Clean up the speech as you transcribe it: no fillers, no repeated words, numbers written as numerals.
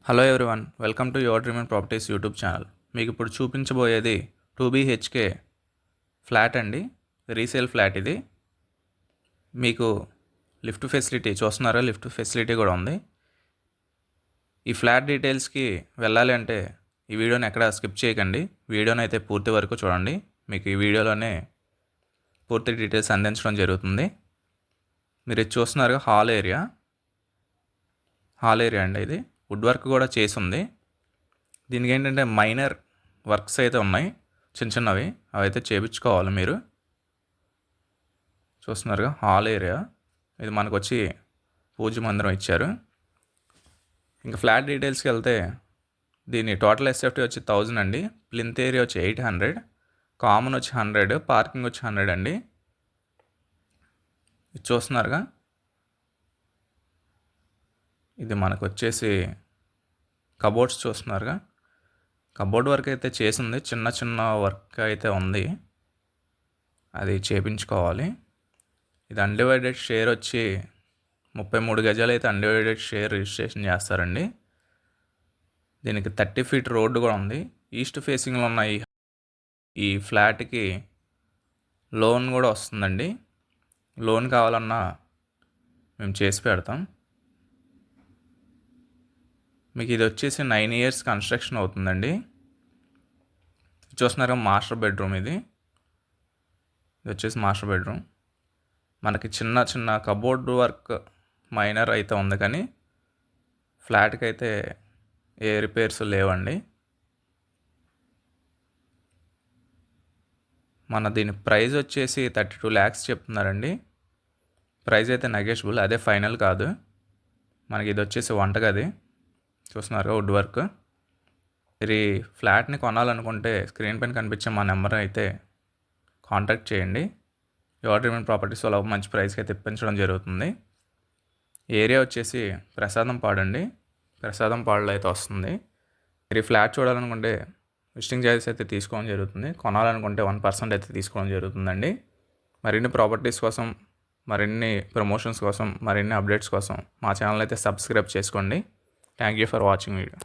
Hello everyone, welcome to your dream and properties YouTube channel. మీకు ఇప్పుడు చూపించబోయేది 2 BHK flat అండి. Resale flat ఇది. మీకు లిఫ్ట్ ఫెసిలిటీ చూస్తున్నారా? లిఫ్ట్ ఫెసిలిటీ కూడా ఉంది. ఈ ఫ్లాట్ డీటెయిల్స్కి వెళ్ళాలి అంటే ఈ వీడియోని ఎక్కడ స్కిప్ చేయకండి. వీడియోని అయితే పూర్తి వరకు చూడండి. మీకు ఈ వీడియోలోనే పూర్తి డీటెయిల్స్ అందించడం జరుగుతుంది. మీరు ఇది చూస్తున్నారుగా, హాల్ ఏరియా అండి. ఇది వుడ్ వర్క్ కూడా చేసి ఉంది. దీనికి ఏంటంటే మైనర్ వర్క్స్ అయితే ఉన్నాయి, చిన్నవి. అవి అయితే చేయించుకోవాలి మీరు. చూస్తున్నారుగా, హాల్ ఏరియా ఇది. మనకు వచ్చి పూజ మందిరం ఇచ్చారు. ఇంకా ఫ్లాట్ డీటెయిల్స్కి వెళ్తే దీని టోటల్ ఎస్ఎఫ్టీ వచ్చి 1000 అండి. ప్లింత్ ఏరియా వచ్చి 800, కామన్ వచ్చి 100, పార్కింగ్ వచ్చి 100 అండి. ఇది చూస్తున్నారుగా, ఇది మనకు వచ్చేసి కబోర్డ్స్ చూస్తున్నారుగా. కబోర్డ్ వర్క్ అయితే చేసింది, చిన్న వర్క్ అయితే ఉంది, అది చేపించుకోవాలి. ఇది అన్డివైడెడ్ షేర్ వచ్చి 33 గజాలు అయితే అన్డివైడెడ్ షేర్ రిజిస్ట్రేషన్ చేస్తారండి. దీనికి 30 feet రోడ్డు కూడా ఉంది. ఈస్ట్ ఫేసింగ్లో ఉన్న ఈ ఫ్లాట్కి లోన్ కూడా వస్తుందండి. లోన్ కావాలన్నా మేము చేసి పెడతాం. మీకు ఇది వచ్చేసి 9 years కన్స్ట్రక్షన్ అవుతుందండి. చూస్తున్నారా, మాస్టర్ బెడ్రూమ్ ఇది వచ్చేసి మాస్టర్ బెడ్రూమ్. మనకి చిన్న కబోర్డ్ వర్క్ మైనర్ అయితే ఉంది, కానీ ఫ్లాట్కి అయితే ఏ రిపేర్స్ లేవండి. దీని ప్రైస్ వచ్చేసి 32 lakhs చెప్తున్నారండి. ప్రైస్ అయితే నెగోషియబుల్, అదే ఫైనల్ కాదు. మనకి ఇది వచ్చేసి వంటగది. చూస్తున్నారుగా, వుడ్ వర్క్. మీరు ఈ ఫ్లాట్ని కొనాలనుకుంటే స్క్రీన్ పైన కనిపించే మా నెంబర్ అయితే కాంటాక్ట్ చేయండి. యువర్ డ్రీమ్ అండ్ ప్రాపర్టీస్ వాళ్ళ మంచి ప్రైస్కి అయితే ఇప్పించడం జరుగుతుంది. ఏరియా వచ్చేసి ప్రసాదంపాడు అండి. ప్రసాదంపాడులో అయితే వస్తుంది. మీరు ఈ ఫ్లాట్ చూడాలనుకుంటే విజిటింగ్ చార్జెస్ అయితే తీసుకోవడం జరుగుతుంది. కొనాలనుకుంటే 1% అయితే తీసుకోవడం జరుగుతుందండి. మరిన్ని ప్రాపర్టీస్ కోసం, మరిన్ని ప్రమోషన్స్ కోసం, మరిన్ని అప్డేట్స్ కోసం మా ఛానల్ అయితే సబ్స్క్రైబ్ చేసుకోండి. Thank you for watching video.